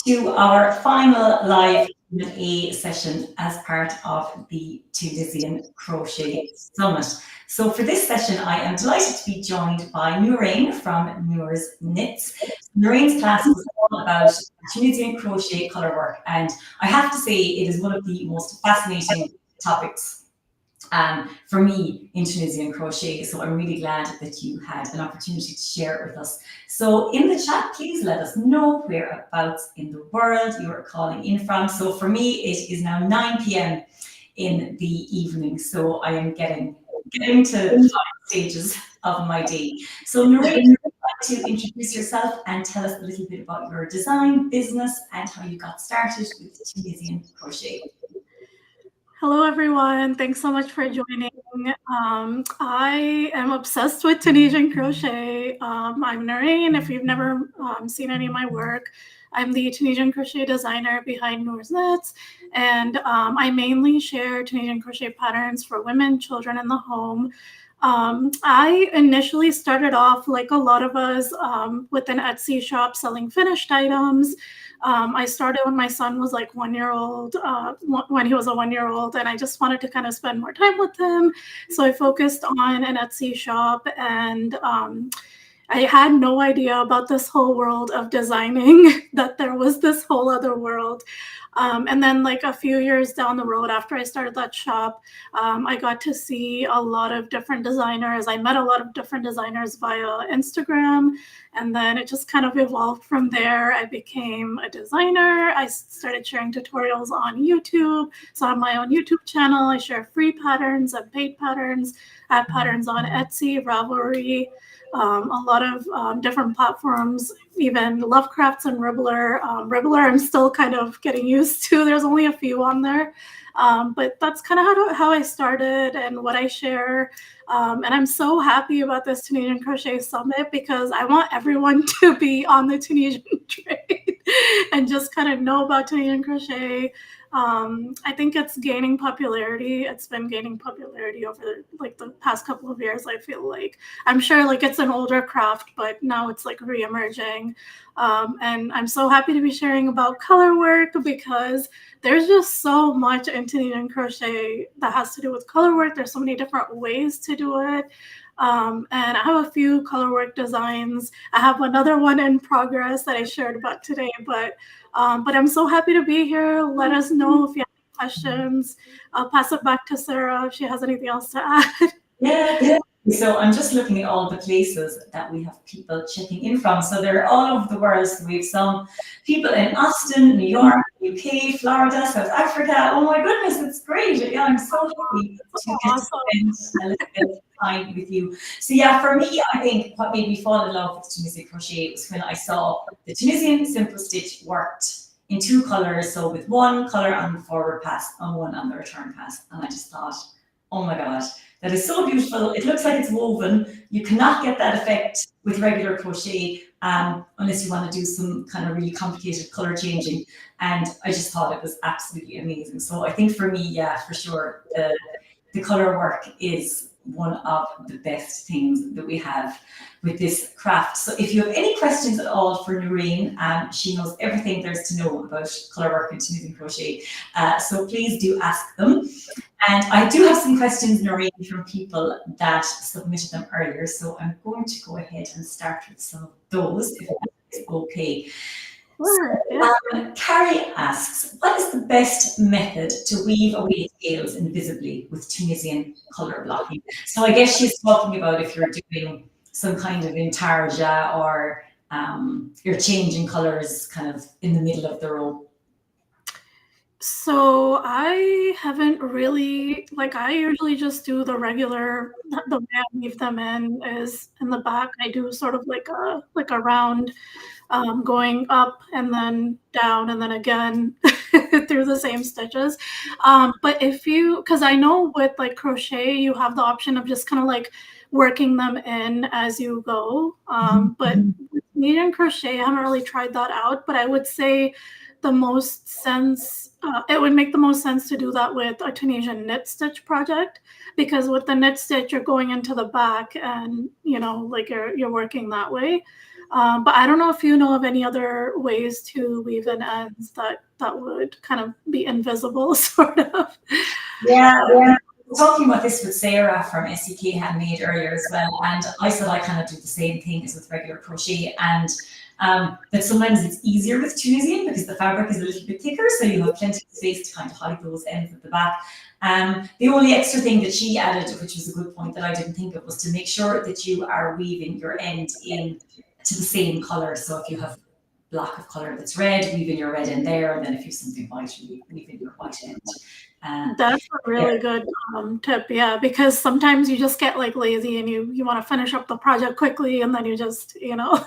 to our final live Q&A session as part of the Tunisian Crochet Summit. So for this session, I am delighted to be joined by Noorain from Noors Knits. Noorain's class was all about Tunisian crochet colorwork, and I have to say it is one of the most fascinating topics for me in Tunisian crochet. So I'm really glad that you had an opportunity to share it with us. So in the chat, please let us know whereabouts in the world you are calling in from. So for me, it is now 9 p.m. in the evening. So I am getting to the final stages of my day. So Noorain, would you like to introduce yourself and tell us a little bit about your design, business, and how you got started with Tunisian crochet? Hello, everyone. Thanks so much for joining. I am obsessed with Tunisian crochet. I'm Noorain. If you've never seen any of my work, I'm the Tunisian crochet designer behind Noors Knits, and I mainly share Tunisian crochet patterns for women, children in the home. I initially started off, like a lot of us, with an Etsy shop selling finished items. I started when my son was like 1 year old, when he was a 1 year old, and I just wanted to kind of spend more time with him. So I focused on an Etsy shop, and I had no idea about this whole world of designing, that there was this whole other world. And then like a few years down the road after I started that shop, I got to see a lot of different designers. I met a lot of different designers via Instagram, and then it just kind of evolved from there. I became a designer. I started sharing tutorials on YouTube. So I have my own YouTube channel. I share free patterns and paid patterns. I have patterns on Etsy, Ravelry, a lot of different platforms, even Lovecrafts and Ribbler. Ribbler, I'm still kind of getting used to. There's only a few on there. But that's kind of how I started and what I share. And I'm so happy about this Tunisian Crochet Summit because I want everyone to be on the Tunisian trade and just kind of know about Tunisian crochet. I think it's gaining popularity. It's been gaining popularity over like the past couple of years. I feel like I'm sure like it's an older craft, but now it's like re-emerging. And I'm so happy to be sharing about color work because there's just so much in Tunisian crochet that has to do with color work. There's so many different ways to do it. And I have a few colorwork designs. I have another one in progress that I shared about today, but I'm so happy to be here. Let us know if you have any questions. I'll pass it back to Sarah if she has anything else to add. Yeah. So I'm just looking at all the places that we have people checking in from. So they're all over the world. So we have some people in Austin, New York, UK, Florida, South Africa. Oh my goodness, it's great. Yeah, I'm so happy to get to spend a little bit of time with you. So yeah, for me, I think what made me fall in love with Tunisian crochet was when I saw the Tunisian simple stitch worked in two colors. So with one color on the forward pass and one on the return pass. And I just thought, oh my God, that is so beautiful. It looks like it's woven. You cannot get that effect with regular crochet unless you want to do some kind of really complicated color changing. And I just thought it was absolutely amazing. So I think for me, yeah, for sure, the color work is one of the best things that we have with this craft. So if you have any questions at all for Noorain, she knows everything there is to know about color work and Tunisian crochet. So please do ask them. And I do have some questions, Noorain, from people that submitted them earlier. So I'm going to go ahead and start with some of those, if that is okay. Sure, so, Carrie asks, what is the best method to weave away tails invisibly with Tunisian color blocking? So I guess she's talking about if you're doing some kind of intarsia or you're changing colors kind of in the middle of the row. So I haven't really, like I usually just do the regular, the way I weave them in is in the back. I do sort of like a round going up and then down and then again through the same stitches. But if you, because I know with like crochet, you have the option of just kind of like working them in as you go. But with Tunisian crochet, I haven't really tried that out, but I would say the most sense, it would make the most sense to do that with a Tunisian knit stitch project, because with the knit stitch, you're going into the back and, you know, like you're working that way. But I don't know if you know of any other ways to weave in ends that would kind of be invisible, sort of. Yeah, we were talking about this with Sarah from SEK Handmade earlier as well, and I said I kind of do the same thing as with regular crochet, and that sometimes it's easier with Tunisian because the fabric is a little bit thicker, so you have plenty of space to kind of hide those ends at the back. The only extra thing that she added, which was a good point that I didn't think of, was to make sure that you are weaving your end in to the same color. So if you have block of color that's red, weave in your red end there, and then if you have something white, you weave in your white end. That's a really good tip, yeah, because sometimes you just get like lazy and you want to finish up the project quickly, and then you just, you know.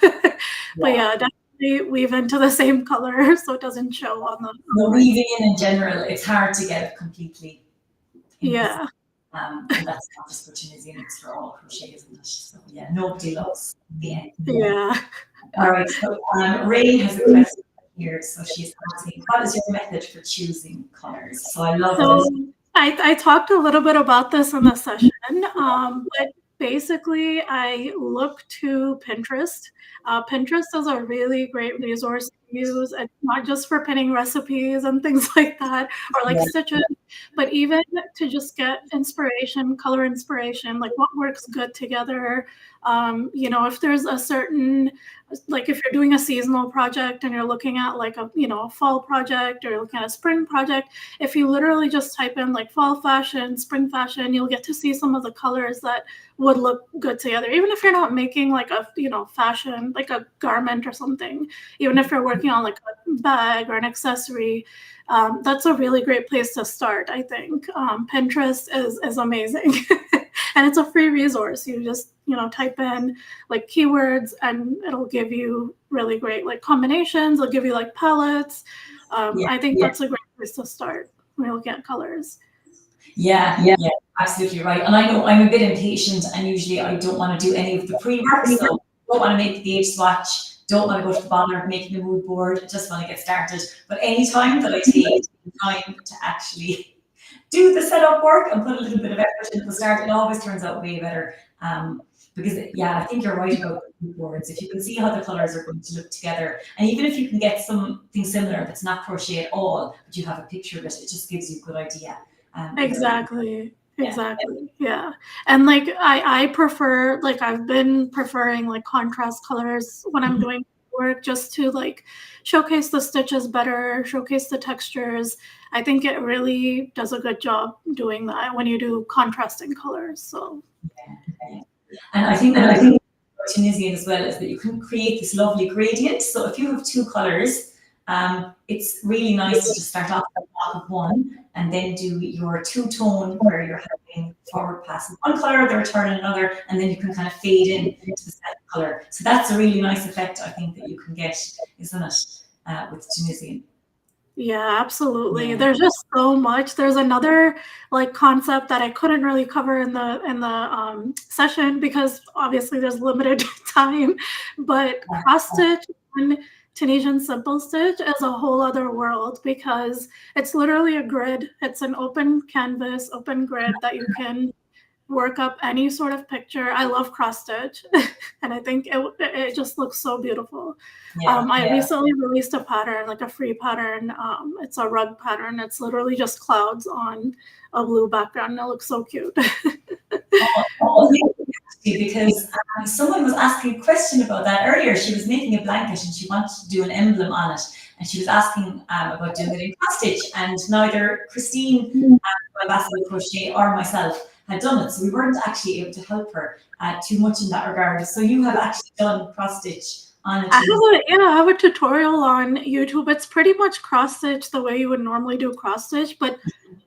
But yeah, definitely weave into the same color so it doesn't show on the. Weaving in general, it's hard to get it completely. Yeah. And that's not just for Tunisian, it's for all crochet, isn't it? So yeah, nobody loves the end. Yeah. All right, so Ray has a question here. So she's asking, what is your method for choosing colors? So I love this. I talked a little bit about this in the session, but basically I look to Pinterest. Pinterest is a really great resource to use. It's not just for pinning recipes and things like that, or like stitches, but even to just get inspiration, color inspiration, like what works good together. You know, if there's a certain, like if you're doing a seasonal project and you're looking at like a, you know, a fall project, or you're looking at a spring project, if you literally just type in like fall fashion, spring fashion, you'll get to see some of the colors that would look good together. Even if you're not making like a, you know, fashion, like a garment or something, even if you're working on like a bag or an accessory, that's a really great place to start, I think. Pinterest is amazing. And it's a free resource. You just, you know, type in like keywords and it'll give you really great like combinations. It'll give you like palettes. I think that's a great place to start when you're looking at colors. Yeah, absolutely right. And I know I'm a bit impatient, and usually I don't want to do any of the pre-work, so don't want to make the gauge swatch, don't want to go to the bother of making a mood board, just want to get started. But any time that I take time to actually do the setup work and put a little bit of effort into the start, it always turns out way better. Because I think you're right about the mood boards. If you can see how the colors are going to look together, and even if you can get something similar that's not crochet at all, but you have a picture of it, it just gives you a good idea. Exactly. Yeah. And like I prefer, like I've been preferring like contrast colors when I'm doing work, just to like showcase the stitches better, showcase the textures. I think it really does a good job doing that when you do contrasting colors. So and I think Tunisian as well is that you can create this lovely gradient. So if you have two colors, it's really nice to just start off at the top of one and then do your two-tone where you're having forward pass in one color, the return in another, and then you can kind of fade in to the second color. So that's a really nice effect, I think, that you can get, isn't it, with Tunisian? Yeah, absolutely. There's just so much. There's another like concept that I couldn't really cover in the session because obviously there's limited time, but cross stitch and Tunisian simple stitch is a whole other world because it's literally a grid. It's an open canvas, open grid that you can work up any sort of picture. I love cross stitch and I think it just looks so beautiful. I recently released a pattern, like a free pattern. It's a rug pattern. It's literally just clouds on a blue background and it looks so cute. Because someone was asking a question about that earlier. She was making a blanket and she wanted to do an emblem on it, and she was asking about doing it in cross stitch, and neither Christine from Ambassador Crochet or myself had done it, so we weren't actually able to help her too much in that regard. So you have actually done cross stitch on it. I have a tutorial on YouTube. It's pretty much cross stitch the way you would normally do cross stitch, but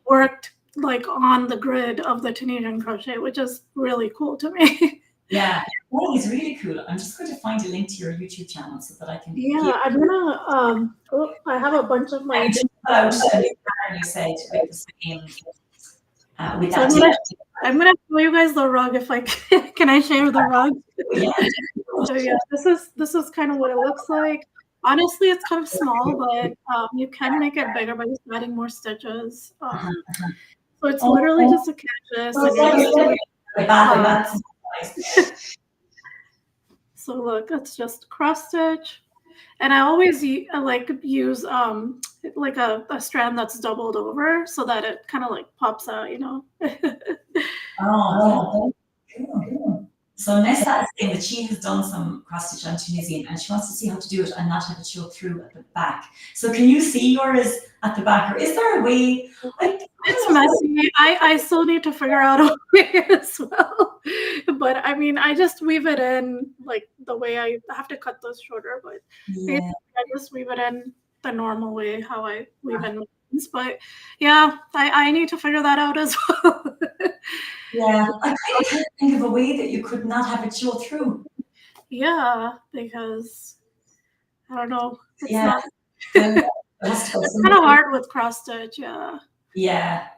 worked like on the grid of the Tunisian crochet, which is really cool to me. Yeah, that is really cool. I'm just going to find a link to your YouTube channel so that I can. I'm gonna. I have a bunch of my. You said with the same. With that I'm gonna show you guys the rug if I can. Can I share the rug? Yeah. So yeah, this is kind of what it looks like. Honestly, it's kind of small, but you can make it bigger by just adding more stitches. So it's literally just a canvas. So look, it's just cross stitch. And I always use like a strand that's doubled over so that it kind of like pops out, you know. Oh, cool. So Nessa is saying that she has done some cross stitch on Tunisian and she wants to see how to do it and not have it show through at the back. So can you see yours at the back, or is there a way? It's messy. I still need to figure out a way as well. But I mean, I just weave it in like the way I have to cut those shorter, but Yeah. I just weave it in the normal way how I weave in mittens. But yeah, I need to figure that out as well. Yeah, I kind of can't think of a way that you could not have it show through. Yeah, because I don't know. It's Yeah. not. It's kind of hard with cross stitch. Yeah. Yeah.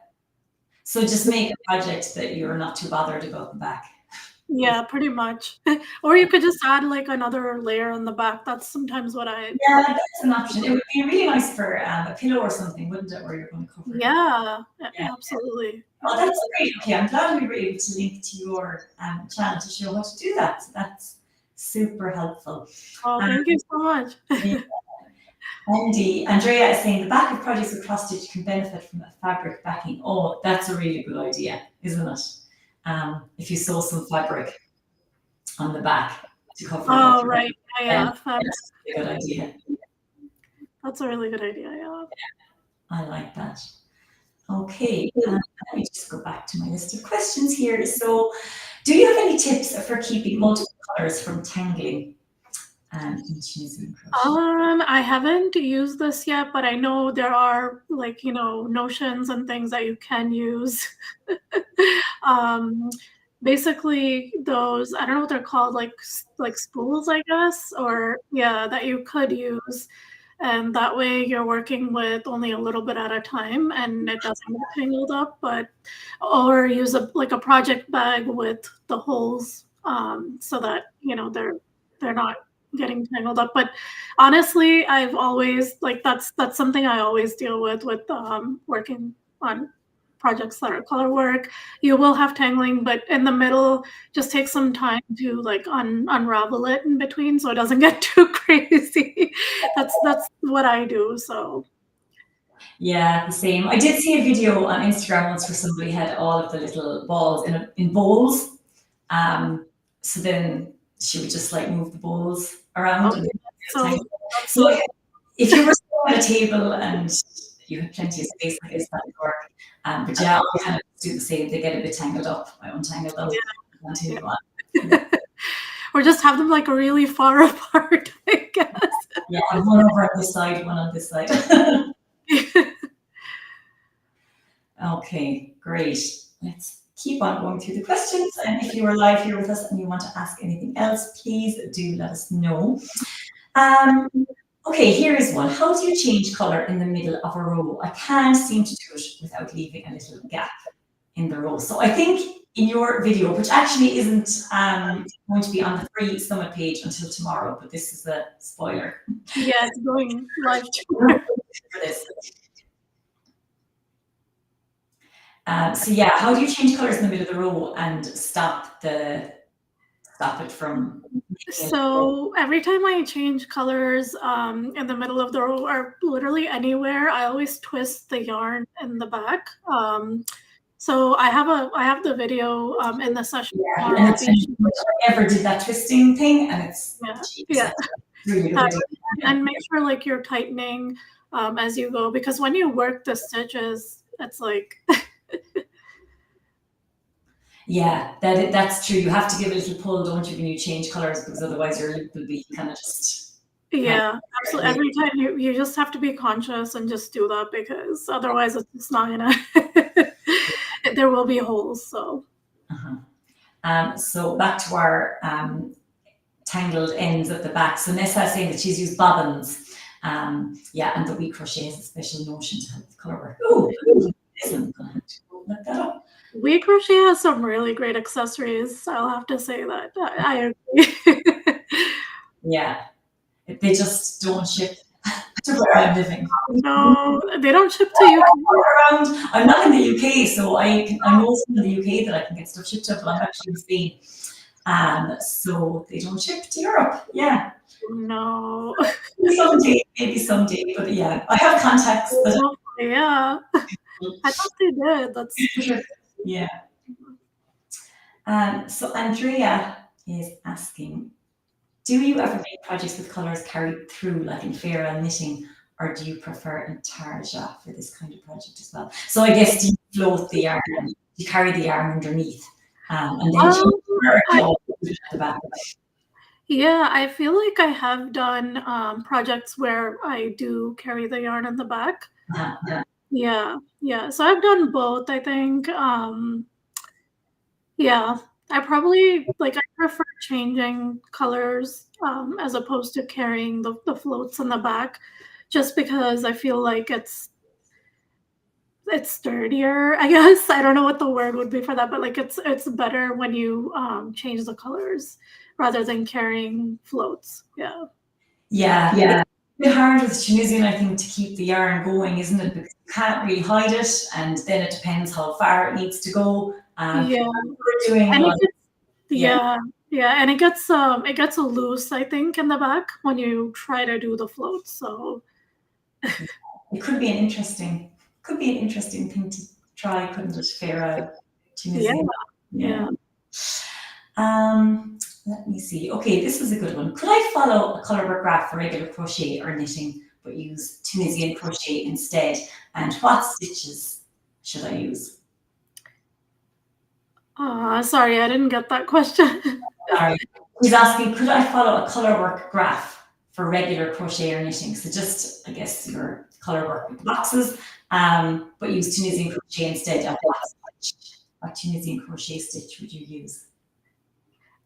So just make a project that you're not too bothered about the back. Yeah, pretty much. Or you could just add like another layer on the back. That's sometimes what I. Yeah, that's an option. It would be really nice for a pillow or something, wouldn't it? Where you're going to cover it. Yeah, absolutely. Oh, that's great. Okay, I'm glad we were able to link to your channel to show how to do that. So that's super helpful. Oh, thank you so much. Yeah. Andrea is saying the back of projects with cross stitch can benefit from a fabric backing. Oh, that's a really good idea, isn't it? If you sew some fabric on the back to cover it. Oh, right. Yeah, that's a good idea. That's a really good idea. Yeah. I like that. Okay, let me just go back to my list of questions here. So, do you have any tips for keeping multiple colors from tangling? In Tunisian crochet? I haven't used this yet, but I know there are like, you know, notions and things that you can use. Basically those, I don't know what they're called, like spools, I guess, or yeah, that you could use. And that way you're working with only a little bit at a time and it doesn't get tangled up, or use a project bag with the holes so that, you know, they're not getting tangled up. But honestly, I've always that's something I always deal with working on projects that are color work. You will have tangling, but in the middle, just take some time to like unravel it in between so it doesn't get too crazy. That's what I do. So yeah, the same. I did see a video on Instagram once where somebody had all of the little balls in bowls. So then she would just like move the bowls around. Okay. So if you were sitting at a table and you had plenty of space, I guess that would work. But yeah, I kind of do the same. They get a bit tangled up. I untangle them. Continue on. Or just have them like really far apart, I guess. Yeah, one over on this side, one on this side. Okay, great. Let's keep on going through the questions. And if you are live here with us and you want to ask anything else, please do let us know. Okay, here is one. How do you change color in the middle of a row? I can't seem to do it without leaving a little gap in the row. So I think in your video, which actually isn't going to be on the free summit page until tomorrow, but this is a spoiler. Yeah, it's going live for this. So yeah, how do you change colors in the middle of the row and stop it from? So every time I change colors in the middle of the row or literally anywhere, I always twist the yarn in the back. So I have the video in the session. Yeah, and I never did that twisting thing, and it's really good. And make sure like you're tightening as you go, because when you work the stitches, it's like. Yeah, that's true. You have to give a little pull, don't you, when you change colors, because otherwise your lip will be kind of just. Yeah, absolutely. Every time you just have to be conscious and just do that, because otherwise it's not gonna. There will be holes. So. So back to our tangled ends at the back. So Nessa is saying that she's used bobbins. Yeah, and the We Crochet has a special notion to help with color work. Oh, isn't going to look that up. We Crochet has some really great accessories. I'll have to say that. I agree. Yeah, they just don't ship to where I'm living. No, they don't ship to you. I'm not in the UK, so I know from the UK that I can get stuff shipped to, but I'm actually in Spain. so they don't ship to Europe. Yeah. No. Maybe someday, but yeah, I have contacts that Yeah. I thought they did. That's yeah. So Andrea is asking, do you ever make projects with colours carried through, like in Farah knitting, or do you prefer intarsia for this kind of project as well? So I guess do you float the yarn, you carry the yarn underneath, and then you cloth at the back. Yeah, I feel like I have done projects where I do carry the yarn in the back. Yeah. So I've done both, I think. Yeah, I prefer changing colors as opposed to carrying the floats in the back, just because I feel like it's sturdier, I guess. I don't know what the word would be for that, but like it's better when you change the colors rather than carrying floats. Yeah. Yeah. It's a bit hard with Tunisian, I think, to keep the yarn going, isn't it? Because you can't really hide it, and then it depends how far it needs to go. Yeah. We're doing And like, yeah, and it gets loose, I think, in the back when you try to do the floats. So it could be an interesting thing to try, couldn't it? Farah, Tunisian. Yeah. Let me see. Okay, this is a good one. Could I follow a colorwork graph for regular crochet or knitting, but use Tunisian crochet instead? And what stitches should I use? Sorry, I didn't get that question. Sorry. He's asking, could I follow a colorwork graph for regular crochet or knitting? So just, I guess, your colorwork with boxes, but use Tunisian crochet instead. What Tunisian crochet stitch would you use?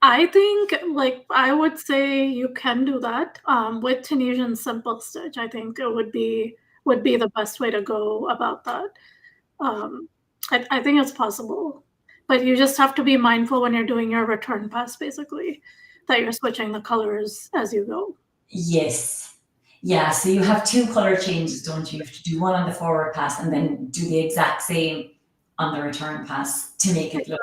I think, like, I would say you can do that with Tunisian simple stitch. I think it would be the best way to go about that. I think it's possible, but you just have to be mindful when you're doing your return pass, basically, that you're switching the colors as you go. Yes. Yeah, so you have two color changes, don't you? You have to do one on the forward pass and then do the exact same on the return pass to make it look,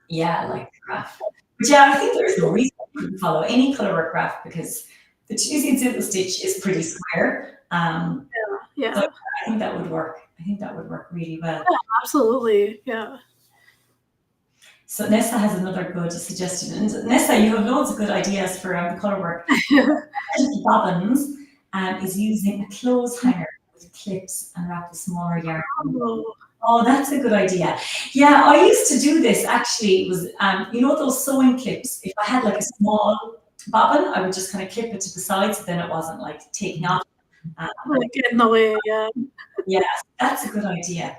like the graph. But yeah, I think there's no reason you couldn't follow any colorwork graph because the Tunisian simple stitch is pretty square. Yeah. So I think that would work. I think that would work really well. Yeah, absolutely. Yeah. So Nessa has another good suggestion. And Nessa, you have loads of good ideas for the colorwork. Bobbins is using a clothes hanger with clips and wrap the smaller yarn. Oh, that's a good idea. Yeah, I used to do this actually. It was, those sewing clips. If I had like a small bobbin, I would just kind of clip it to the side so then it wasn't like taking off. Like in the way, yeah. Yeah, that's a good idea.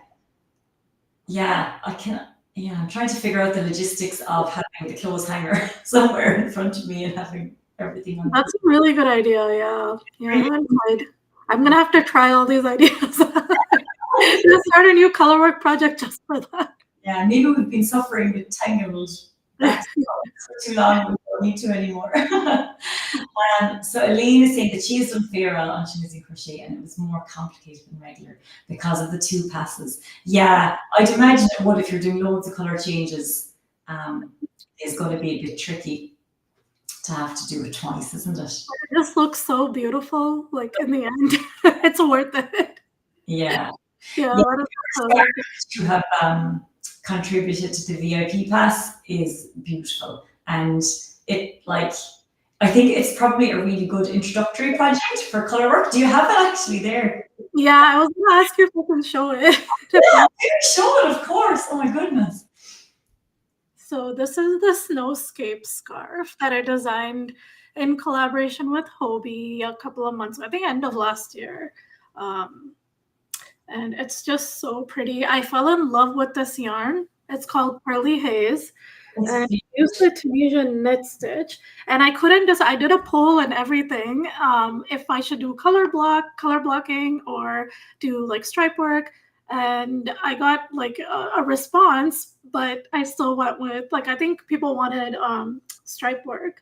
Yeah, I'm trying to figure out the logistics of having the clothes hanger somewhere in front of me and having everything on. That's a really good idea. Yeah. I'm gonna have to try all these ideas. Let's start a new colorwork project just for that. Yeah, maybe we've been suffering with tangled for too long. We don't need to anymore. So Elaine is saying that she has done Farah on Tunisian crochet and it was more complicated than regular because of the two passes. Yeah, I'd imagine it would if you're doing loads of color changes. It's going to be a bit tricky to have to do it twice, isn't it? It just looks so beautiful. Like in the end, it's worth it. Yeah. You have contributed to the VIP pass is beautiful, and it I think it's probably a really good introductory project for colorwork. Do you have it actually there? Yeah, I was gonna ask you if you can show it. Yeah, show it, of course. Oh my goodness. So this is the Snowscape scarf that I designed in collaboration with Hobie a couple of months ago, I think end of last year. And it's just so pretty. I fell in love with this yarn. It's called Pearly Haze. And I used the Tunisian knit stitch. And I did a poll and everything, if I should do color blocking or do like stripe work. And I got like a response, but I still went with, I think people wanted stripe work.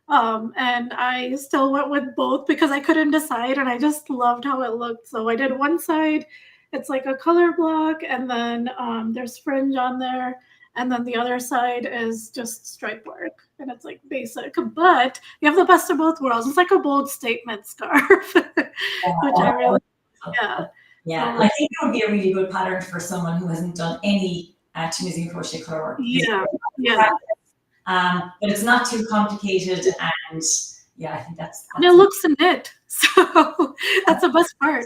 And I still went with both because I couldn't decide and I just loved how it looked. So I did one side, it's like a color block, and then there's fringe on there. And then the other side is just stripe work, and it's like basic. But you have the best of both worlds. It's like a bold statement scarf, which I really, yeah. Yeah, I think it would be a really good pattern for someone who hasn't done any Tunisian crochet color work. Yeah, but it's not too complicated, and yeah, I think that's and it looks knit, so that's the best part.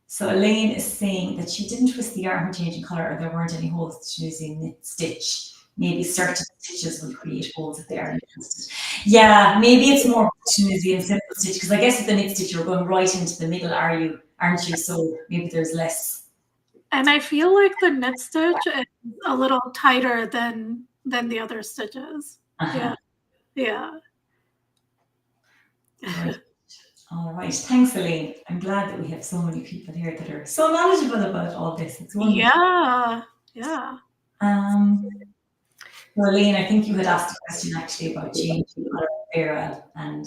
So Elaine is saying that she didn't twist the yarn when changing color, or there weren't any holes to Tunisian knit stitch. Maybe certain stitches will create holes if they are twisted. Yeah, maybe it's more Tunisian simple stitch, because I guess with the knit stitch you're going right into the middle, aren't you? So maybe there's less. And I feel like the knit stitch is a little tighter than the other stitches. Yeah. Right. All right, thanks, Elaine. I'm glad that we have so many people here that are so knowledgeable about all this. It's wonderful. Yeah. Well, Elaine, I think you had asked a question actually about changing color barrel, and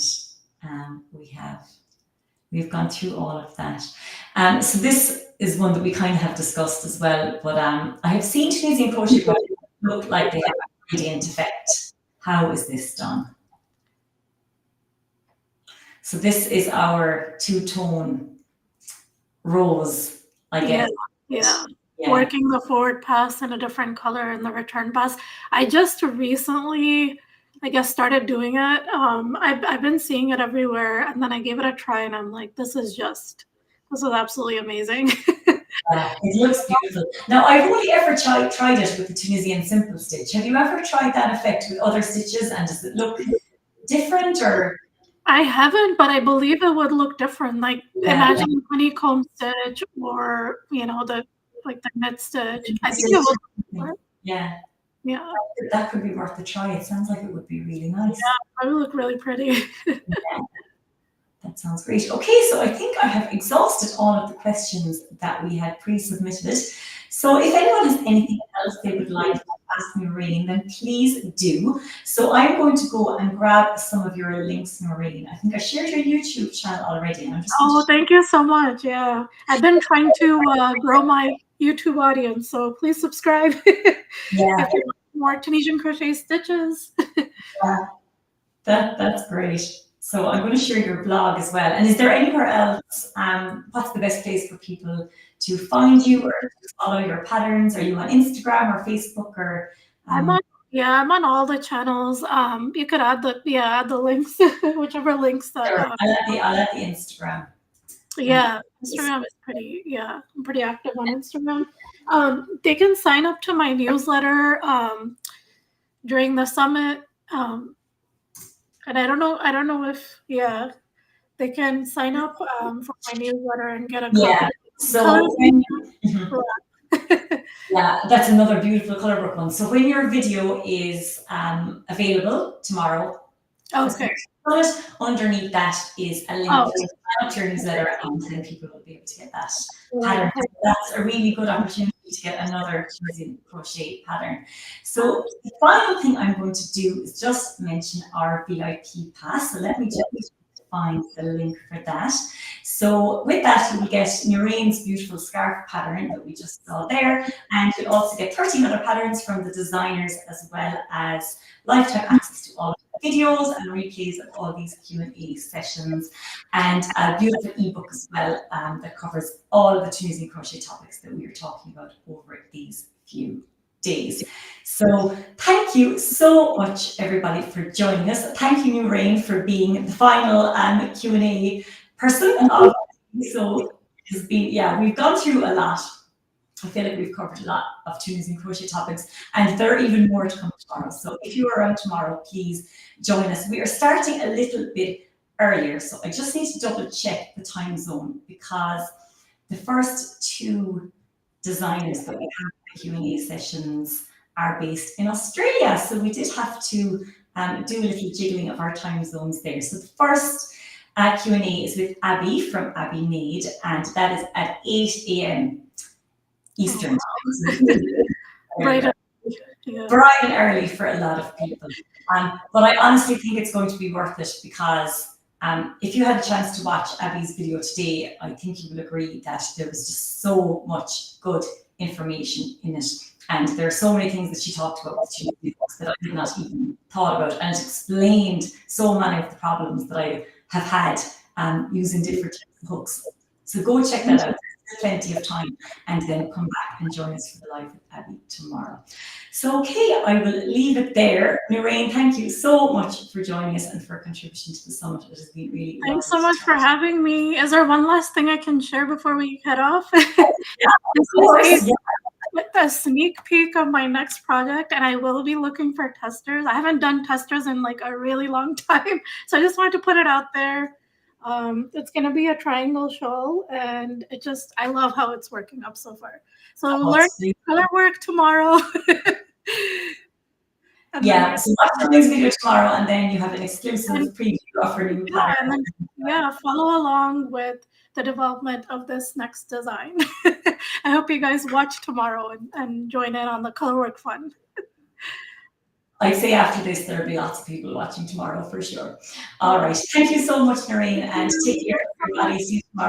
we've gone through all of that. So this is one that we kind of have discussed as well, but I have seen Tunisian crochet projects look like they have a gradient effect. How is this done? So this is our two-tone rose, I guess. Yeah. Working the forward pass in a different color and the return pass. I just recently, I guess, started doing it. I've been seeing it everywhere, and then I gave it a try, and I'm like, this is absolutely amazing. It looks beautiful. Now, I've only ever tried it with the Tunisian simple stitch. Have you ever tried that effect with other stitches, and does it look different, or? I haven't, but I believe it would look different. Like imagine honeycomb stitch, or the knit stitch. I think it would. Yeah. That could be worth a try. It sounds like it would be really nice. Yeah, it would look really pretty. That sounds great. Okay, so I think I have exhausted all of the questions that we had pre-submitted. So if anyone has anything else they would like to ask Noorain, then please do. So I'm going to go and grab some of your links, Noorain. I think I shared your YouTube channel already. Thank you so much. Yeah, I've been trying to grow my YouTube audience, so please subscribe. If you want more Tunisian crochet stitches. That's great. So I'm going to share your blog as well. And is there anywhere else? What's the best place for people to find you or to follow your patterns? Are you on Instagram or Facebook or? I'm on all the channels. You could add the links, whichever links that. Sure. I'll add the Instagram. Yeah, Instagram is pretty. Yeah, I'm pretty active on Instagram. They can sign up to my newsletter during the summit. And I don't know if they can sign up for my newsletter and get a copy. So that's another beautiful colorwork one. So when your video is available tomorrow, underneath that is a link to sign up to your newsletter, and then people will be able to get that pattern. That's a really good opportunity to get another Tunisian crochet pattern. So the final thing I'm going to do is just mention our VIP pass. So let me just find the link for that. So with that, you will get Noorain's beautiful scarf pattern that we just saw there, and you'll also get 13 other patterns from the designers, as well as lifetime access to all of the videos and replays of all these Q&A sessions, and a beautiful ebook as well that covers all of the Tunisian crochet topics that we are talking about over these few days. So thank you so much, everybody, for joining us. Thank you, Noorain, for being the final Q&A person. So it's been, we've gone through a lot. I feel like we've covered a lot of Tunisian crochet topics, and there are even more to come tomorrow. So if you are around tomorrow, please join us. We are starting a little bit earlier, so I just need to double check the time zone, because the first two designers that we have in the Q&A sessions are based in Australia. So we did have to do a little jiggling of our time zones there. So the first Q&A is with Abby from Abby Made, and that is at 8 a.m. Eastern time. Bright and early for a lot of people. But I honestly think it's going to be worth it, because if you had a chance to watch Abby's video today, I think you will agree that there was just so much good information in it. And there are so many things that she talked about that I did not even thought about, and it explained so many of the problems that I have had using different types of hooks. So go check that out. There's plenty of time, and then come back and join us for the live with Abby tomorrow. So, okay, I will leave it there. Noorain, thank you so much for joining us and for contributing to the summit. It has been really Thanks so much for having me. Is there one last thing I can share before we head off? This is a sneak peek of my next project, and I will be looking for testers. I haven't done testers in like a really long time, so I just wanted to put it out there. It's going to be a triangle shawl, and I love how it's working up so far. So learn color work tomorrow. Yeah, so watch the news video tomorrow, and then you have an exclusive preview of her new pattern. Follow along with the development of this next design. I hope you guys watch tomorrow and join in on the colorwork fun. I'd say after this, there'll be lots of people watching tomorrow for sure. All right. Thank you so much, Noorain, and take care, everybody. See you tomorrow.